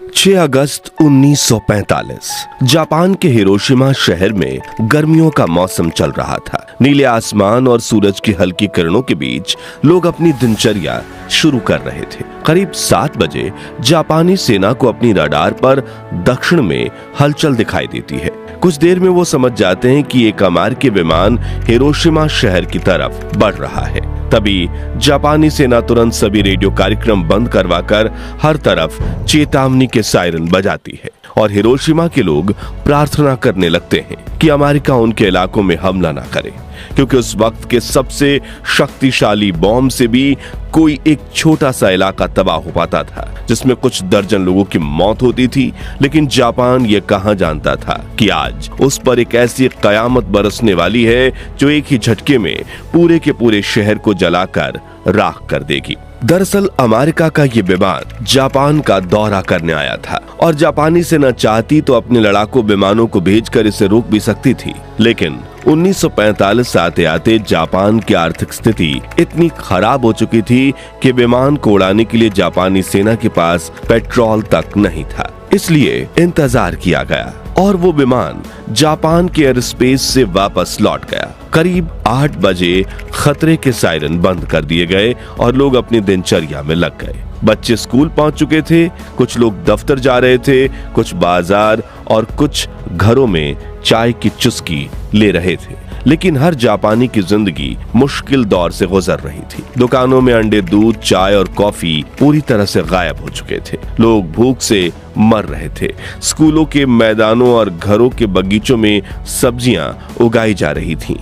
6 अगस्त 1945 Japan के Hiroshima शहर में गर्मियों का मौसम चल रहा था। नीले आसमान और सूरज की हल्की किरणों के बीच लोग अपनी दिनचर्या शुरू कर रहे थे। करीब 7 बजे जापानी सेना को अपनी रडार पर दक्षिण में हलचल दिखाई देती है। कुछ देर में वो समझ जाते हैं कि एक अमेरिकी विमान हिरोशिमा शहर की तरफ बढ़ रहा है। तभी जापानी सेना तुरंत सभी रेडियो कार्यक्रम बंद करवाकर हर तरफ चेतावनी के सायरन बजाती है और हिरोशिमा के लोग प्रार्थना करने लगते हैं कि अमेरिका उनके इलाकों में हमला ना करे, क्योंकि उस वक्त के सबसे शक्तिशाली बॉम्ब से भी कोई एक छोटा सा इलाका तबाह हो पाता था, जिसमें कुछ दर्जन लोगों की मौत होती थी। लेकिन जापान ये कहां जानता था कि आज उस पर एक ऐसी कयामत बरसने वाली है जो एक ही झटके में पूरे के पूरे शहर को जलाकर राख कर देगी। दरअसल अमेरिका का ये विमान जापान का दौरा करने आया था और जापानी सेना चाहती तो अपने लड़ाकू विमानों को भेजकर इसे रोक भी सकती थी, लेकिन 1945 आते आते जापान की आर्थिक स्थिति इतनी खराब हो चुकी थी कि विमान को उड़ाने के लिए जापानी सेना के पास पेट्रोल तक नहीं था। इसलिए इंतजार किया गया और वो विमान जापान के एयर स्पेस से वापस लौट गया। करीब 8 बजे खतरे के सायरन बंद कर दिए गए और लोग अपनी दिनचर्या में लग गए। बच्चे स्कूल पहुंच चुके थे, कुछ लोग दफ्तर जा रहे थे, कुछ बाजार और कुछ घरों में चाय की चुस्की ले रहे थे। लेकिन हर जापानी की जिंदगी मुश्किल दौर से गुजर रही थी। दुकानों में अंडे, दूध, चाय और कॉफी पूरी तरह से गायब हो चुके थे। लोग भूख से मर रहे थे। स्कूलों के मैदानों और घरों के बगीचों में सब्जियां उगाई जा रही थीं।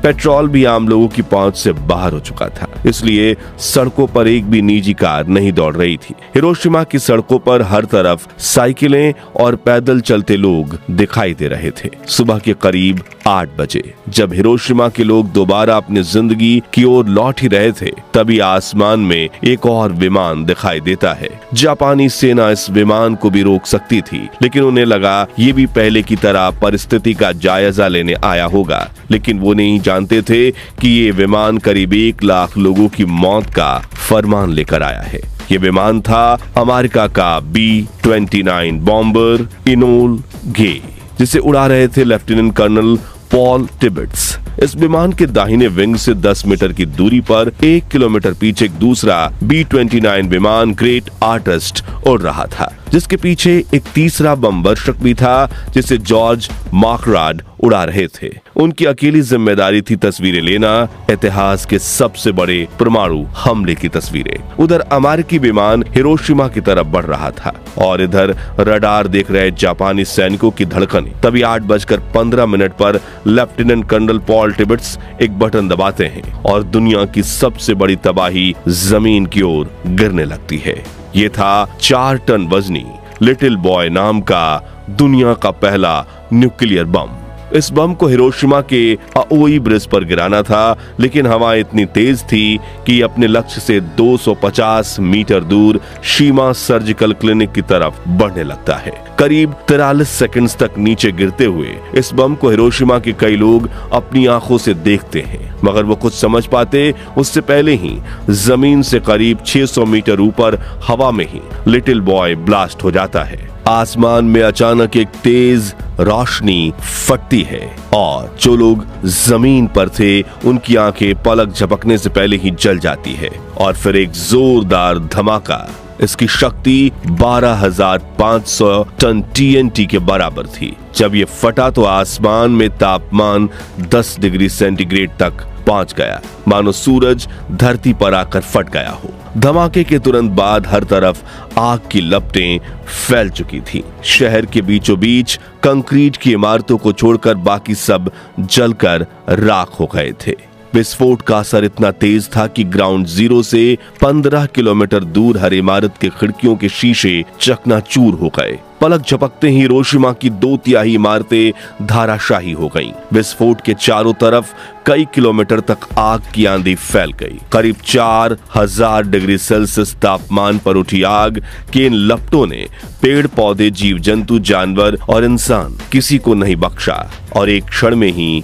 पेट्रोल भी आम लोगों की पहुंच से बाहर हो चुका था, इसलिए सड़कों पर एक भी निजी कार नहीं दौड़ रही थी। हिरोशिमा की सड़कों पर हर तरफ साइकिलें और पैदल चलते लोग दिखाई दे रहे थे। सुबह के करीब 8 बजे जब हिरोशिमा के लोग दोबारा अपनी जिंदगी की ओर लौट ही रहे थे, तभी आसमान में एक और विमान दिखाई देता है। जापानी सेना इस विमान को भी रोक सकती थी, लेकिन उन्हें लगा ये भी पहले की तरह परिस्थिति का जायजा लेने आया होगा। लेकिन वो नहीं जानते थे कि ये विमान करीब 1 लाख लोगों की मौत का फरमान लेकर आया है। ये विमान था अमेरिका का B-29 बॉम्बर इनोल गे, जिसे उड़ा रहे थे लेफ्टिनेंट कर्नल पॉल टिबेट्स। इस विमान के दाहिने विंग से 10 मीटर की दूरी पर 1 किलोमीटर पीछे एक दूसरा B-29 विमान ग्रेट आर्टिस्ट उड़ रहा था, जिसके पीछे एक तीसरा बम वर्षक भी था, जिसे जॉर्ज मार्कराड उड़ा रहे थे। उनकी अकेली जिम्मेदारी थी तस्वीरें लेना, इतिहास के सबसे बड़े परमाणु हमले की तस्वीरें। उधर अमेरिकी विमान हिरोशिमा की तरफ बढ़ रहा था और इधर रडार देख रहे जापानी सैनिकों की धड़कन। तभी 8:15 पर लेफ्टिनेंट कर्नल पॉल टिबेट्स एक बटन दबाते हैं और दुनिया की सबसे बड़ी तबाही जमीन की ओर गिरने लगती है। ये था 4 टन वजनी लिटिल बॉय नाम का दुनिया का पहला न्यूक्लियर बम। इस बम को हिरोशिमा के अओई ब्रिज पर गिराना था, लेकिन हवा इतनी तेज थी कि अपने लक्ष्य से 250 मीटर दूर शीमा सर्जिकल क्लिनिक की तरफ बढ़ने लगता है। करीब 43 सेकंड्स तक नीचे गिरते हुए इस बम को हिरोशिमा के कई लोग अपनी आंखों से देखते हैं, मगर वो कुछ समझ पाते उससे पहले ही जमीन से करीब 600 मीटर ऊपर हवा में ही लिटिल बॉय ब्लास्ट हो जाता है। आसमान में अचानक एक तेज रोशनी फटती है और जो लोग जमीन पर थे उनकी आंखें पलक झपकने से पहले ही जल जाती है और फिर एक जोरदार धमाका। इसकी शक्ति 12,500 टन TNT के बराबर थी। जब ये फटा तो आसमान में तापमान 10 डिग्री सेंटीग्रेड तक पहुंच गया, मानो सूरज धरती पर आकर फट गया हो। धमाके के तुरंत बाद हर तरफ आग की लपटें फैल चुकी थी। शहर के बीचों बीच कंक्रीट की इमारतों को छोड़कर बाकी सब जलकर राख हो गए थे। विस्फोट का असर इतना तेज था कि ग्राउंड जीरो से 15 किलोमीटर दूर हर इमारत के खिड़कियों के शीशे चकनाचूर हो गए। पलक झपकते ही हिरोशिमा की 2/3 इमारतें धाराशाही हो गईं। विस्फोट के चारों तरफ कई किलोमीटर तक आग की आंधी फैल गई। करीब 4000 डिग्री सेल्सियस तापमान पर उठी आग के इन लपटों ने पेड़ पौधे, जीव जंतु, जानवर और इंसान किसी को नहीं बख्शा और एक क्षण में ही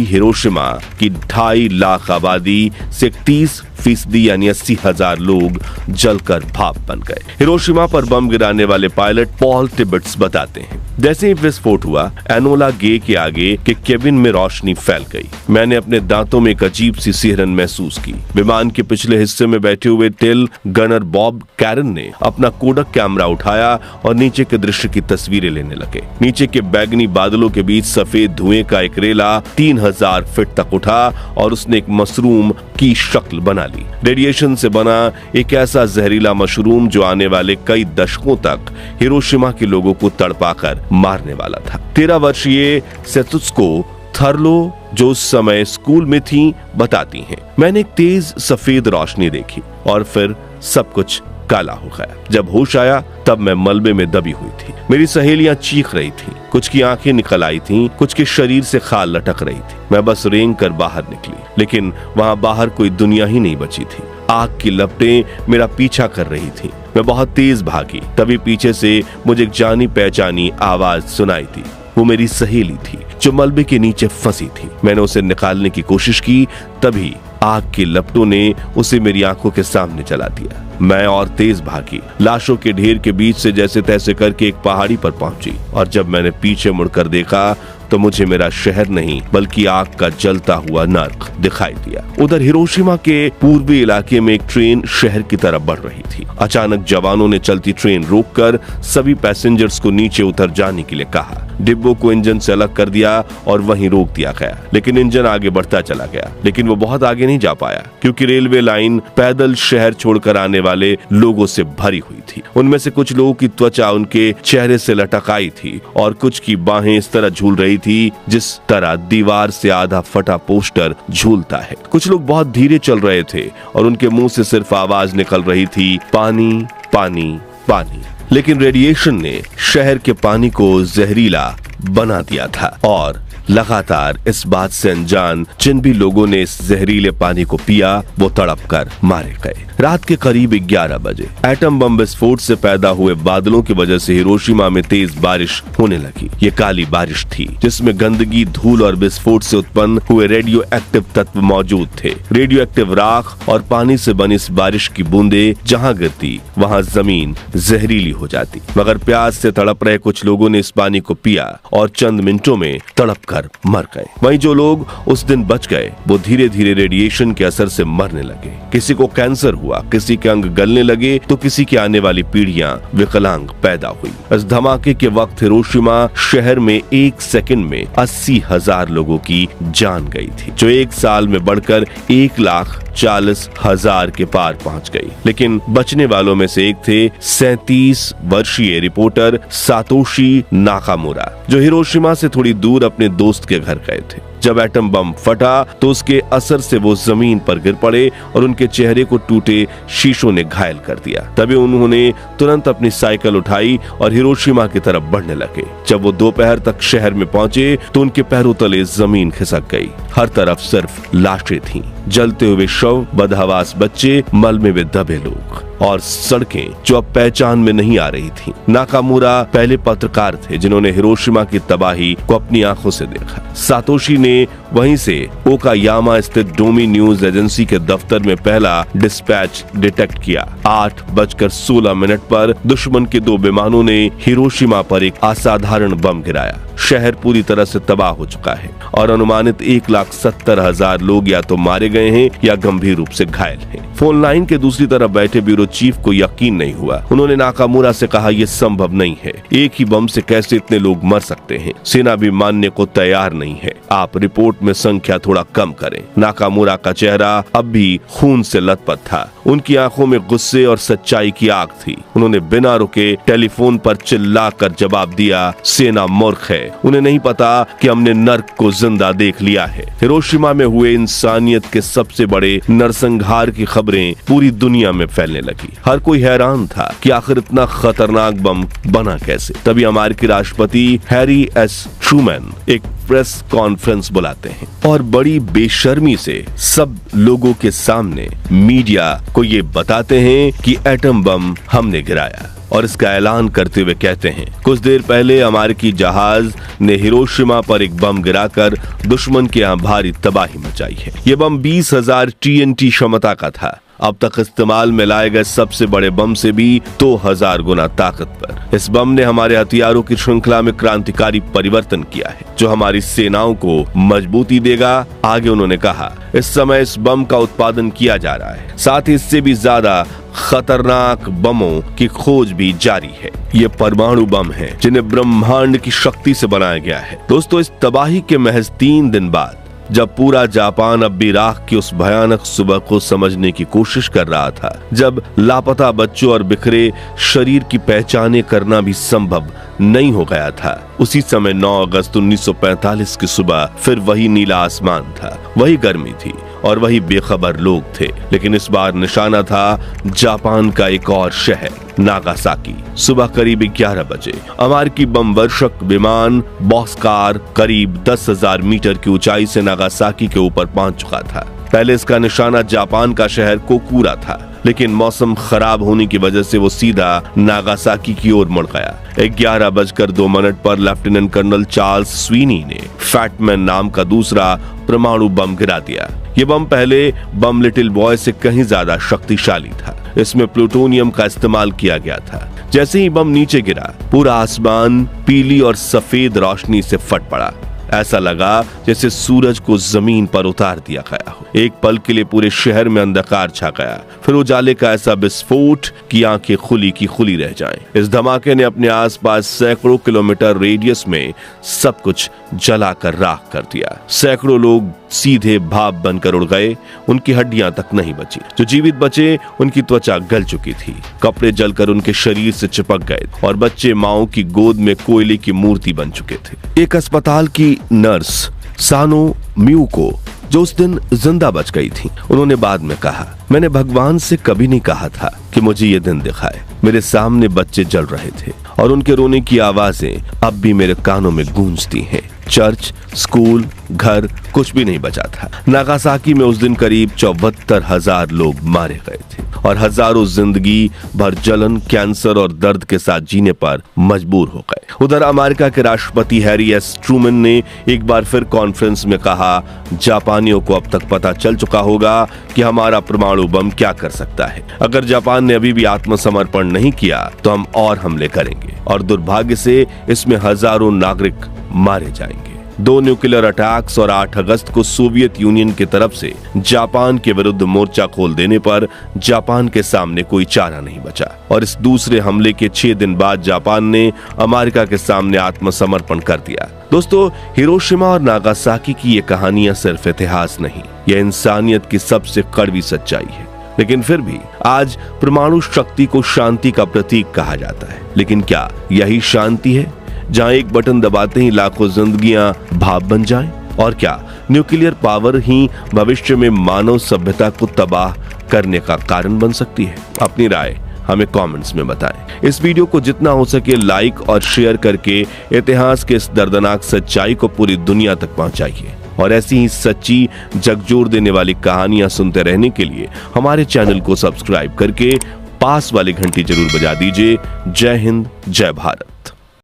हिरोशिमा की 2.5 लाख आबादी से 30 80% यानी 80,000 लोग जलकर भाप बन गए। हिरोशिमा पर बम गिराने वाले पायलट पॉल टिबेट्स बताते हैं, जैसे ही विस्फोट हुआ, एनोला गे के आगे के केबिन में रोशनी फैल गई। मैंने अपने दांतों में एक अजीब सी सिहरन महसूस की। विमान के पिछले हिस्से में बैठे हुए टेल गनर बॉब कैरन ने अपना कोडक कैमरा उठाया और नीचे के दृश्य की तस्वीरें लेने लगे। नीचे के बैगनी बादलों के बीच सफेद धुएं का एक रेला 3000 फीट तक उठा और उसने एक मशरूम की शक्ल बना ली। रेडिएशन से बना एक ऐसा जहरीला मशरूम जो आने वाले कई दशकों तक हिरोशिमा के लोगों को तड़पाकर मारने वाला था। 13 वर्षीय सेतुत्सुको थर्लो, जो उस समय स्कूल में थी, बताती हैं, मैंने एक तेज सफेद रोशनी देखी और फिर सब कुछ काला हो गया। जब होश आया तब मैं मलबे में दबी हुई थी। मेरी सहेलियां चीख रही थीं, कुछ की आंखें निकल आई थीं, कुछ के शरीर से खाल लटक रही थी। मैं बस रेंग कर बाहर निकली, लेकिन वहां बाहर कोई दुनिया ही नहीं बची थी। आग की लपटें मेरा पीछा कर रही थी। मैं बहुत तेज भागी, तभी पीछे से मुझे एक जानी पहचानी आवाज सुनाई थी। वो मेरी सहेली थी जो मलबे के नीचे फंसी थी। मैंने उसे निकालने की कोशिश की, तभी आग की लपटों ने उसे मेरी आंखों के सामने जला दिया। मैं और तेज भागी, लाशों के ढेर के बीच से जैसे तैसे करके एक पहाड़ी पर पहुंची, और जब मैंने पीछे मुड़कर देखा तो मुझे मेरा शहर नहीं बल्कि आग का जलता हुआ नर्क दिखाई दिया। उधर हिरोशिमा के पूर्वी इलाके में एक ट्रेन शहर की तरफ बढ़ रही थी। अचानक जवानों ने चलती ट्रेन रोककर सभी पैसेंजर्स को नीचे उतर जाने के लिए कहा। डिब्बों को इंजन से अलग कर दिया और वहीं रोक दिया गया, लेकिन इंजन आगे बढ़ता चला गया। लेकिन वो बहुत आगे नहीं जा पाया, क्योंकि रेलवे लाइन पैदल शहर छोड़कर आने वाले लोगों से भरी हुई थी। उनमें से कुछ लोगों की त्वचा उनके चेहरे से लटक आई थी और कुछ की बाहें इस तरह झूल रही थी जिस तरह दीवार से आधा फटा पोस्टर झूलता है। कुछ लोग बहुत धीरे चल रहे थे और उनके मुंह से सिर्फ आवाज निकल रही थी, पानी पानी पानी। लेकिन रेडिएशन ने शहर के पानी को जहरीला बना दिया था और लगातार इस बात से अनजान जिन भी लोगों ने इस जहरीले पानी को पिया वो तड़प कर मारे गए। रात के करीब 11 बजे एटम बम विस्फोट से पैदा हुए बादलों की वजह से हिरोशिमा में तेज बारिश होने लगी। ये काली बारिश थी जिसमें गंदगी, धूल और विस्फोट से उत्पन्न हुए रेडियो एक्टिव तत्व मौजूद थे। रेडियो एक्टिव राख और पानी से बनी इस बारिश की बूंदे जहाँ गिरती वहाँ जमीन जहरीली हो जाती। मगर प्यास से तड़प रहे कुछ लोगों ने इस पानी को पिया और चंद मिनटों में तड़प कर मर गए। वहीं जो लोग उस दिन बच गए वो धीरे धीरे रेडिएशन के असर से मरने लगे। किसी को कैंसर हुआ, किसी के अंग गलने लगे तो किसी की आने वाली पीढ़ियां विकलांग पैदा हुई। इस धमाके के वक्त हिरोशिमा शहर में 1 सेकंड में 80,000 लोगों की जान गई थी, जो 1 साल में बढ़कर 1,40,000 के पार पहुंच गई। लेकिन बचने वालों में से एक थे 37 वर्षीय रिपोर्टर सातोशी नाकामुरा, जो हिरोशिमा से थोड़ी दूर अपने दोस्त के घर गए थे। जब एटम बम फटा तो उसके असर से वो जमीन पर गिर पड़े और उनके चेहरे को टूटे शीशों ने घायल कर दिया। तभी उन्होंने तुरंत अपनी साइकिल उठाई और हिरोशिमा की तरफ बढ़ने लगे। जब वो दोपहर तक शहर में पहुंचे तो उनके पैरों तले जमीन खिसक गई। हर तरफ सिर्फ लाशें थीं, जलते हुए शव, बदहवास बच्चे, मलबे में दबे लोग और सड़कें जो अब पहचान में नहीं आ रही थीं। नाकामुरा पहले पत्रकार थे जिन्होंने हिरोशिमा की तबाही को अपनी आंखों से देखा। सातोशी ने वहीं से ओकायामा स्थित डोमी न्यूज एजेंसी के दफ्तर में पहला डिस्पैच डिटेक्ट किया। 8:16 पर दुश्मन के 2 विमानों ने हिरोशिमा पर एक असाधारण बम गिराया। शहर पूरी तरह से तबाह हो चुका है और अनुमानित 1,70,000 लोग या तो मारे गए हैं या गंभीर रूप से घायल हैं। फोन लाइन के दूसरी तरफ बैठे ब्यूरो चीफ को यकीन नहीं हुआ। उन्होंने नाकामुरा से कहा, यह संभव नहीं है, एक ही बम से कैसे इतने लोग मर सकते हैं? सेना भी मानने को तैयार नहीं है, आप रिपोर्ट में संख्या थोड़ा कम करें। नाकामुरा का चेहरा अब भी खून से लथपथ था। उनकी आंखों में गुस्से और सच्चाई की आग थी। उन्होंने बिना रुके टेलीफोन पर चिल्लाकर जवाब दिया, सेना मूर्ख है, उन्हें नहीं पता कि हमने नर्क को जिंदा देख लिया है। हिरोशिमा में हुए इंसानियत के सबसे बड़े नरसंहार की खबरें पूरी दुनिया में फैलने लगी। हर कोई हैरान था कि आखिर इतना खतरनाक बम बना कैसे। तभी अमेरिकी राष्ट्रपति हैरी एस ट्रूमैन एक प्रेस कॉन्फ्रेंस बुलाते हैं और बड़ी बेशर्मी से सब लोगों के सामने मीडिया को ये बताते हैं कि एटम बम हमने गिराया। और इसका ऐलान करते हुए कहते हैं, कुछ देर पहले अमेरिकी जहाज ने हिरोशिमा पर एक बम गिराकर दुश्मन के यहाँ भारी तबाही मचाई है। ये बम 20,000 TNT क्षमता का था। अब तक इस्तेमाल में लाए गए सबसे बड़े बम से भी 2000 गुना ताकतवर। इस बम ने हमारे हथियारों की श्रृंखला में क्रांतिकारी परिवर्तन किया है, जो हमारी सेनाओं को मजबूती देगा। आगे उन्होंने कहा, इस समय इस बम का उत्पादन किया जा रहा है, साथ ही इससे भी ज्यादा खतरनाक बमों की खोज भी जारी है। ये परमाणु बम है जिन्हें ब्रह्मांड की शक्ति से बनाया गया है। दोस्तों, इस तबाही के महज 3 दिन बाद, जब पूरा जापान अब भी राख की उस भयानक सुबह को समझने की कोशिश कर रहा था, जब लापता बच्चों और बिखरे शरीर की पहचाने करना भी संभव नहीं हो गया था, उसी समय 9 अगस्त 1945 की सुबह फिर वही नीला आसमान था, वही गर्मी थी और वही बेखबर लोग थे। लेकिन इस बार निशाना था जापान का एक और शहर, नागासाकी। सुबह करीब 11 बजे अमेरिकी बम वर्षक विमान बॉक्सकार करीब 10,000 मीटर की ऊंचाई से नागासाकी के ऊपर पहुंच चुका था। पहले इसका निशाना जापान का शहर कोकूरा था, लेकिन मौसम खराब होने की वजह से वो सीधा नागासाकी की ओर मुड़ गया। 11:02 पर लेफ्टिनेंट कर्नल चार्ल्स स्वीनी ने फैटमैन नाम का दूसरा परमाणु बम गिरा दिया। ये बम पहले बम लिटिल बॉय से कहीं ज्यादा शक्तिशाली था। इसमें प्लूटोनियम का इस्तेमाल किया गया था। जैसे ही बम नीचे गिरा, पूरा आसमान पीली और सफेद रोशनी से फट पड़ा। ऐसा लगा जैसे सूरज को जमीन पर उतार दिया गया हो। एक पल के लिए पूरे शहर में अंधकार छा गया, फिर उजाले का ऐसा विस्फोट कि आंखें खुली की खुली रह जाएं। इस धमाके ने अपने आसपास सैकड़ों किलोमीटर रेडियस में सब कुछ जलाकर राख कर दिया। सैकड़ों लोग सीधे भाप बनकर उड़ गए, उनकी हड्डियां तक नहीं बची। जो जीवित बचे, उनकी त्वचा गल चुकी थी, कपड़े जलकर उनके शरीर से चिपक गए और बच्चे माओ की गोद में कोयले की मूर्ति बन चुके थे। एक अस्पताल की नर्स सानो म्यूको, जो उस दिन जिंदा बच गई थी, उन्होंने बाद में कहा, मैंने भगवान से कभी नहीं कहा था कि मुझे ये दिन दिखाए। मेरे सामने बच्चे जल रहे थे और उनके रोने की आवाजें अब भी मेरे कानों में गूंजती हैं। चर्च, स्कूल, घर, कुछ भी नहीं बचा था। नागासाकी में उस दिन करीब 74,000 लोग मारे गए थे और हजारों जिंदगी भर जलन, कैंसर और दर्द के साथ जीने पर मजबूर हो गए। उधर अमेरिका के राष्ट्रपति हैरी एस ट्रूमन ने एक बार फिर कॉन्फ्रेंस में कहा, जापानियों को अब तक पता चल चुका होगा कि हमारा परमाणु बम क्या कर सकता है। अगर जापान ने अभी भी आत्मसमर्पण नहीं किया तो हम और हमले करेंगे और दुर्भाग्य से इसमें हजारों नागरिक मारे जाएंगे। 2 न्यूक्लियर अटैक्स और 8 अगस्त को सोवियत यूनियन की तरफ से जापान के विरुद्ध मोर्चा खोल देने पर जापान के सामने कोई चारा नहीं बचा और इस दूसरे हमले के 6 दिन बाद जापान ने अमेरिका के सामने आत्मसमर्पण कर दिया। दोस्तों, हिरोशिमा और नागासाकी की ये कहानियां सिर्फ इतिहास नहीं, यह इंसानियत की सबसे कड़वी सच्चाई है। लेकिन फिर भी आज परमाणु शक्ति को शांति का प्रतीक कहा जाता है। लेकिन क्या यही शांति है, जहां एक बटन दबाते ही लाखों जिंदगियां भाप बन जाएं? और क्या न्यूक्लियर पावर ही भविष्य में मानव सभ्यता को तबाह करने का कारण बन सकती है? अपनी राय हमें कमेंट्स में बताएं। इस वीडियो को जितना हो सके लाइक और शेयर करके इतिहास के इस दर्दनाक सच्चाई को पूरी दुनिया तक पहुंचाइए और ऐसी ही सच्ची झकझोर देने वाली कहानियां सुनते रहने के लिए हमारे चैनल को सब्सक्राइब करके पास वाली घंटी जरूर बजा दीजिए। जय हिंद, जय भारत।